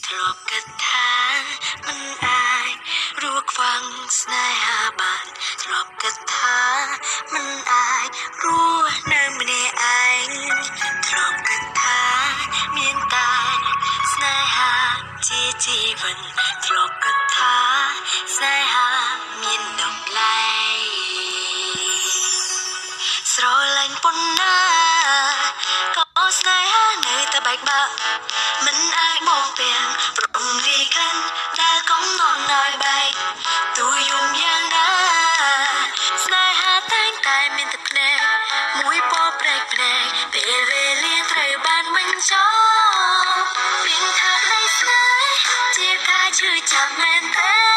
ធ្លាប់គិតថាមិនអាចរួចខ្វាំងស្នេហាបានធ្លាប់គិតថាមិនអាចរស់នៅម្នាក់ឯងធ្លាប់គិតថាមានតែស្នេហាជាជីវិតធ្លាប់គិតថាស្នេហាមានតម្លៃស្រឡាញ់ប៉ុណ្ណាក៏ស្នេហានៅតែបែកបាក់មិនអាចមកទាំងព្រមលាយក្លិនដែលកំណត់ឲ្យបែកទូយំយ៉ាងណាស្នេហាតែងតែមានតែភ្នែកមួយពណ៌ព្រែកភ្នែកពេលវេលាត្រូវបានបញ្ចប់ព្រៀងថាក្តីស្នេហ៍ជាការឈឺចាប់មែនទេ